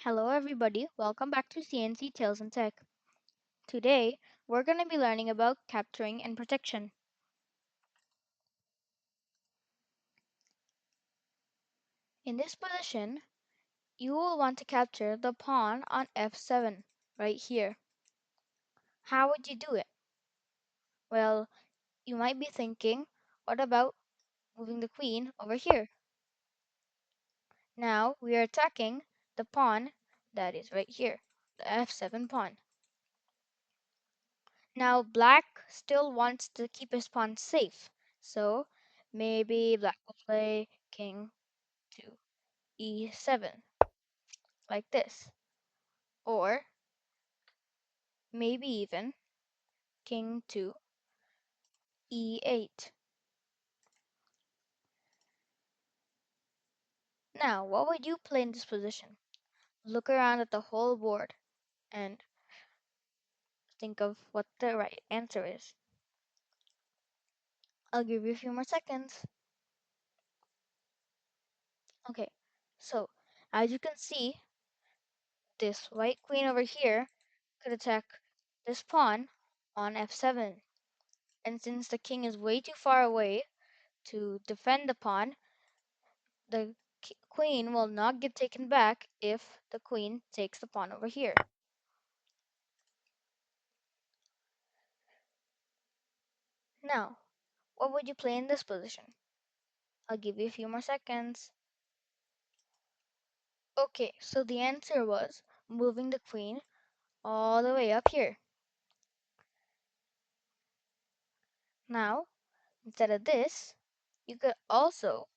Hello, everybody. Welcome back to CNC Tales and Tech. Today, we're going to be learning about capturing and protection. In this position, you will want to capture the pawn on f7, right here. How would you do it? Well, you might be thinking, what about moving the queen over here? Now, we are attacking the pawn that is right here, the f7 pawn. Now, black still wants to keep his pawn safe, so maybe black will play king to e7 like this, or maybe even king to e8. Now, what would you play in this position? Look around at the whole board and think of what the right answer is. I'll give you a few more seconds. Okay, so as you can see, this white queen over here could attack this pawn on f7. And since the king is way too far away to defend the pawn, the queen will not get taken back if the queen takes the pawn over here. Now, what would you play in this position? I'll give you a few more seconds. Okay, so the answer was moving the queen all the way up here. Now, instead of this, you could also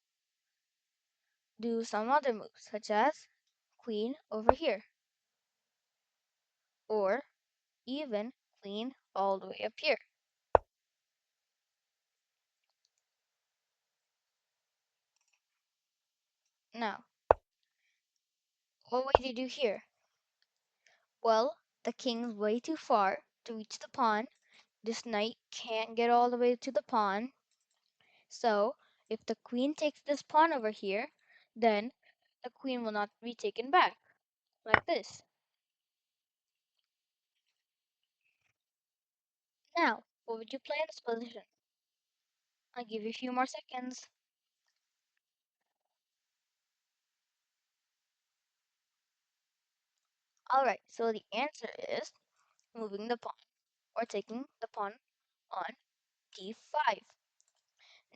do some other moves, such as queen over here, or even queen all the way up here. Now, what would you do here? Well, the king's way too far to reach the pawn. This knight can't get all the way to the pawn. So, if the queen takes this pawn over here, then the queen will not be taken back, like this. Now, what would you play in this position? I'll give you a few more seconds. Alright, so the answer is moving the pawn, or taking the pawn on d5.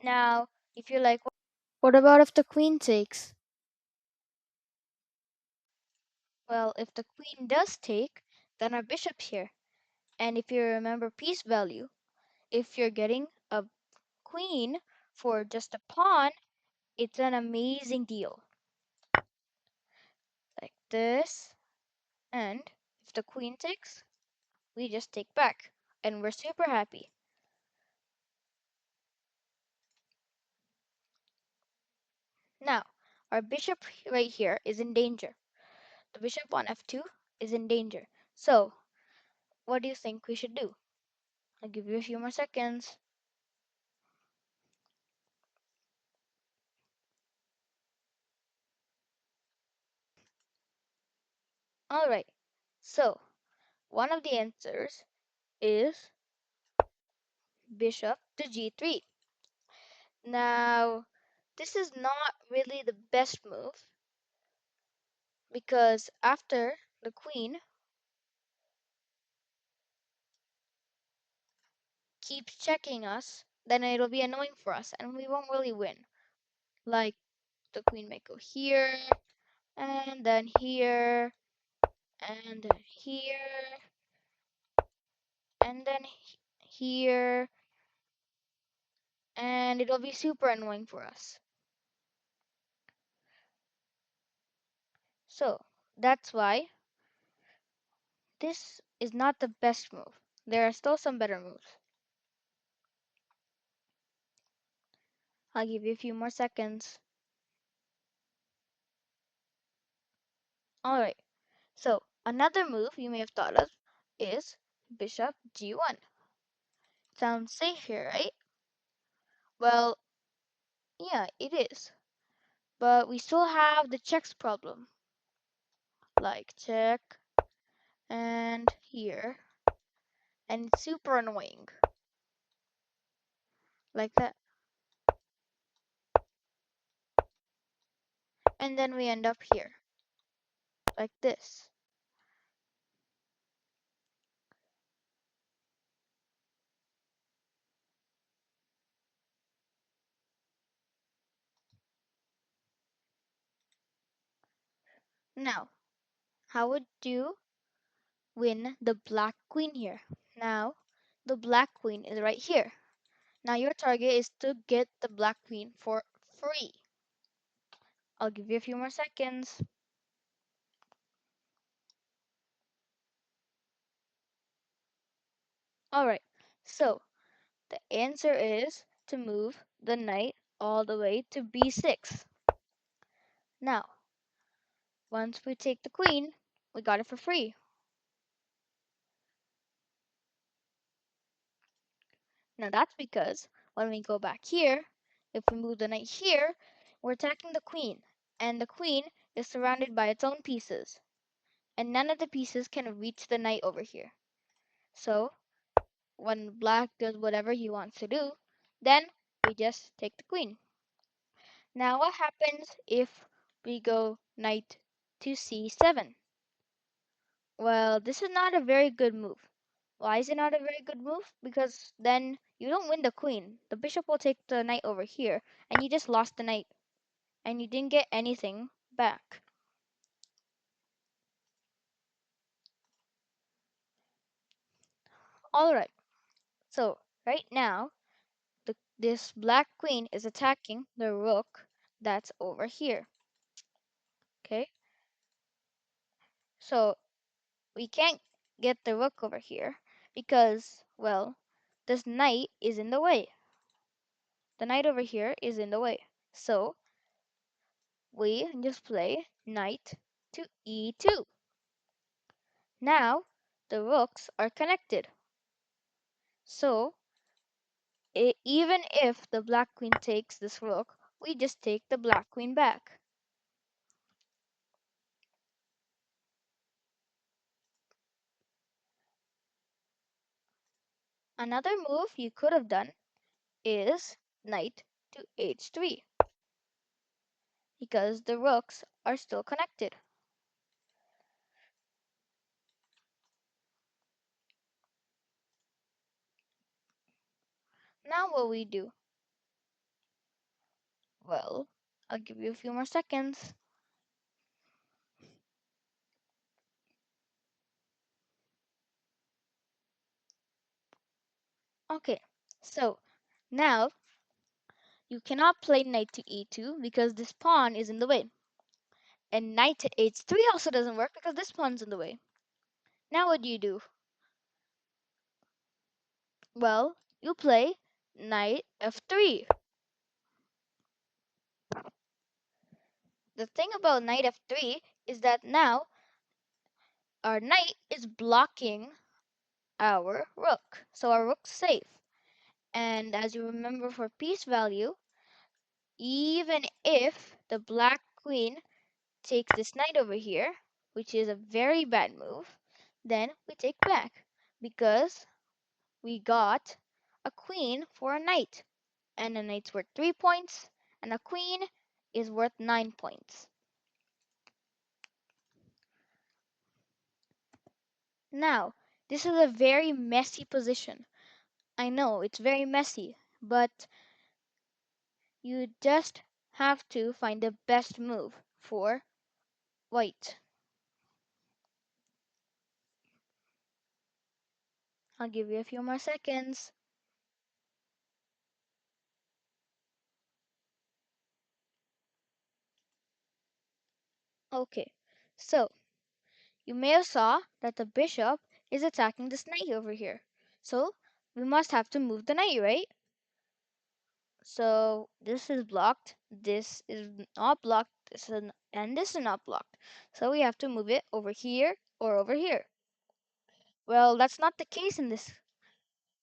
Now, if you're like, what about if the queen takes? Well, if the queen does take, then our bishop's here. And if you remember piece value, if you're getting a queen for just a pawn, it's an amazing deal. Like this. And if the queen takes, we just take back. And we're super happy. Now, our bishop right here is in danger. The bishop on f2 is in danger. So, what do you think we should do? I'll give you a few more seconds. Alright, so one of the answers is bishop to g3. Now, this is not really the best move because after the queen keeps checking us, then it'll be annoying for us and we won't really win. Like the queen may go here, and then here, and then here, and then here, and it'll be super annoying for us. So that's why this is not the best move. There are still some better moves. I'll give you a few more seconds. Alright, so another move you may have thought of is bishop g1. Sounds safe here, right? Well, yeah, it is. But we still have the checks problem. like check and here, and it's super annoying, like that. And then we end up here, like this. Now, how would you win the black queen here? Now, the black queen is right here. Now your target is to get the black queen for free. I'll give you a few more seconds. Alright, so the answer is to move the knight all the way to b6. Now, once we take the queen, we got it for free. Now that's because when we go back here, if we move the knight here, we're attacking the queen, and the queen is surrounded by its own pieces, and none of the pieces can reach the knight over here. So when black does whatever he wants to do, then we just take the queen. Now what happens if we go knight to c7? Well, this is not a very good move. Why is it not a very good move? Because then you don't win the queen. The bishop will take the knight over here, and you just lost the knight, and you didn't get anything back. Alright, so right now, this black queen is attacking the rook that's over here. Okay, so we can't get the rook over here because, well, this knight is in the way. The knight over here is in the way. So we just play knight to e2. Now the rooks are connected. So even if the black queen takes this rook, we just take the black queen back. Another move you could have done is knight to h3 because the rooks are still connected. Now what we do? Well, I'll give you a few more seconds. Okay, so now you cannot play knight to e2 because this pawn is in the way. And knight to h3 also doesn't work because this pawn's in the way. Now what do you do? Well, you play knight f3. The thing about knight f3 is that now our knight is blocking our rook. So our rook's safe. And as you remember for piece value, even if the black queen takes this knight over here, which is a very bad move, then we take back because we got a queen for a knight. And a knight's worth 3 points, and a queen is worth 9 points. Now, this is a very messy position. I know it's very messy, but you just have to find the best move for white. I'll give you a few more seconds. Okay, so you may have saw that the bishop is attacking this knight over here. So we must have to move the knight, right? So this is blocked, this is not blocked, and this is not blocked. So we have to move it over here or over here. Well, that's not the case in this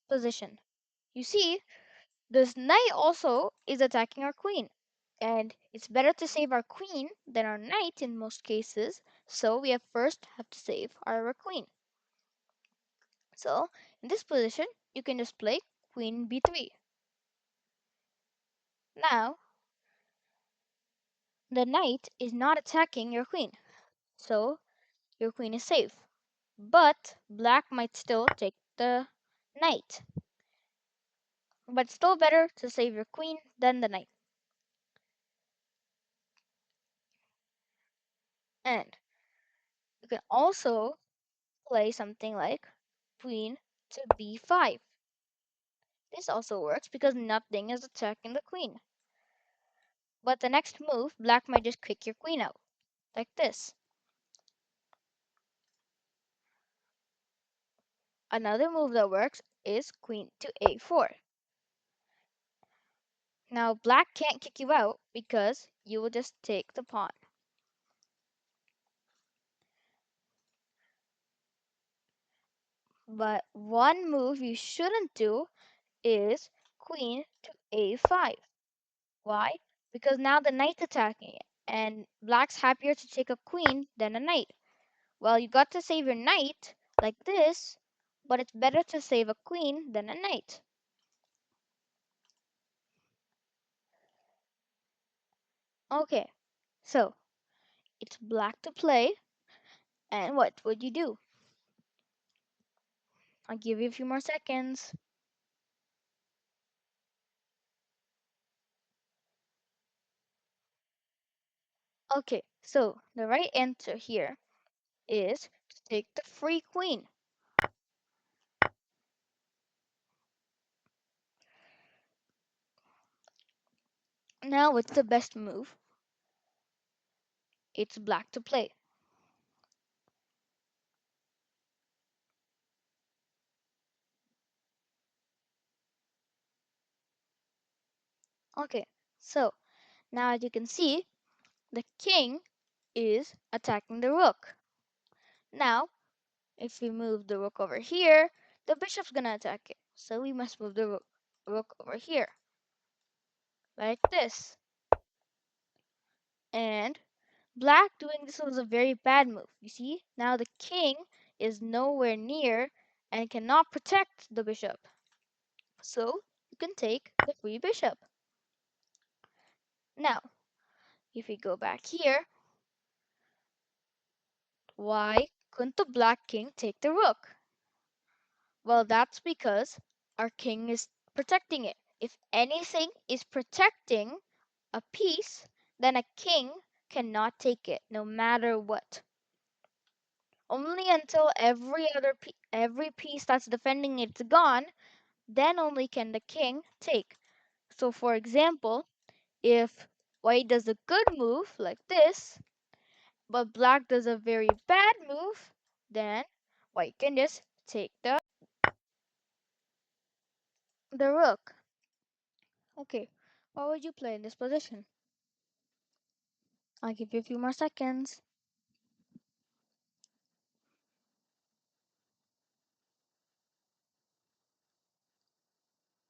position. You see, this knight also is attacking our queen. And it's better to save our queen than our knight in most cases, so we have to save our queen. So in this position, you can just play queen b3. Now, the knight is not attacking your queen, so your queen is safe. But black might still take the knight. But still better to save your queen than the knight. And you can also play something like queen to b5. This also works because nothing is attacking the queen. But the next move, black might just kick your queen out, like this. Another move that works is queen to a4. Now black can't kick you out because you will just take the pawn. But one move you shouldn't do is queen to a5. Why? Because now the knight's attacking it, and black's happier to take a queen than a knight. Well, you got to save your knight like this, but it's better to save a queen than a knight. Okay, so it's black to play, and what would you do? I'll give you a few more seconds. Okay, so the right answer here is to take the free queen. Now, what's the best move? It's black to play. Okay, so now as you can see, the king is attacking the rook. Now, if we move the rook over here, the bishop's gonna attack it. So we must move the rook over here, like this. And black doing this was a very bad move. You see, now the king is nowhere near and cannot protect the bishop. So you can take the free bishop. Now, if we go back here, why couldn't the black king take the rook? Well, that's because our king is protecting it. If anything is protecting a piece, then a king cannot take it, no matter what. Only until every piece that's defending it's gone, then only can the king take. So, for example, if white does a good move like this, but black does a very bad move, then white can just take the rook. Okay, what would you play in this position? I'll give you a few more seconds.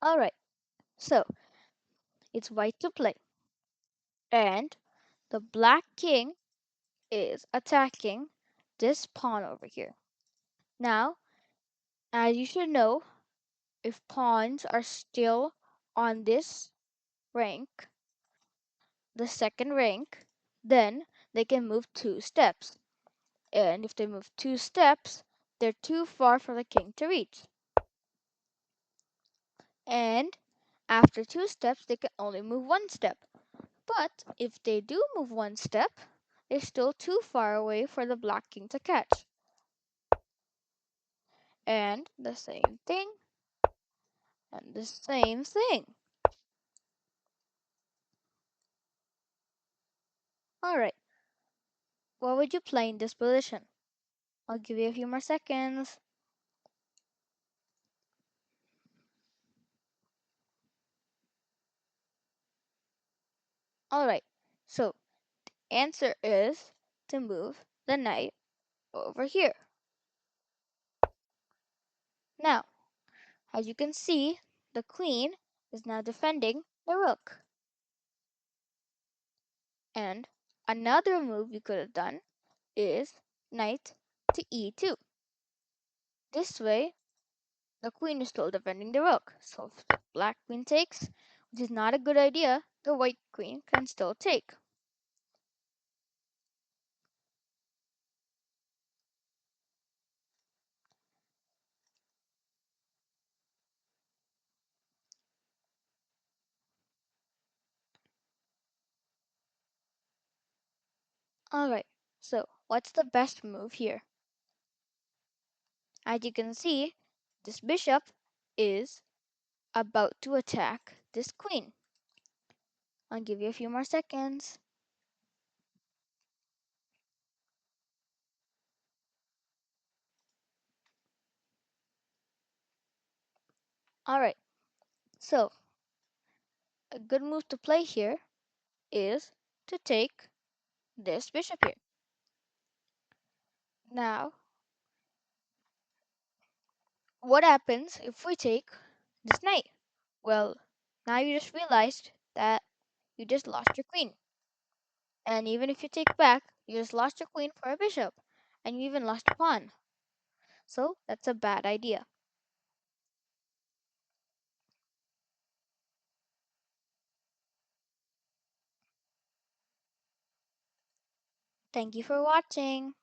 Alright, so it's white to play. And the black king is attacking this pawn over here. Now, as you should know, if pawns are still on this rank, the second rank, then they can move 2 steps. And if they move 2 steps, they're too far for the king to reach. And after 2 steps, they can only move 1 step. But if they do move 1 step, they're still too far away for the black king to catch. And the same thing, and the same thing. Alright, what would you play in this position? I'll give you a few more seconds. Alright, so the answer is to move the knight over here. Now, as you can see, the queen is now defending the rook. And another move you could have done is knight to e2. This way, the queen is still defending the rook. So if the black queen takes, which is not a good idea, the white queen can still take. Alright, so what's the best move here? As you can see, this bishop is about to attack this queen. I'll give you a few more seconds. Alright, so a good move to play here is to take this bishop here. Now, what happens if we take this knight? Well, now you just realized that you just lost your queen. And even if you take back, you just lost your queen for a bishop. And you even lost a pawn. So that's a bad idea. Thank you for watching.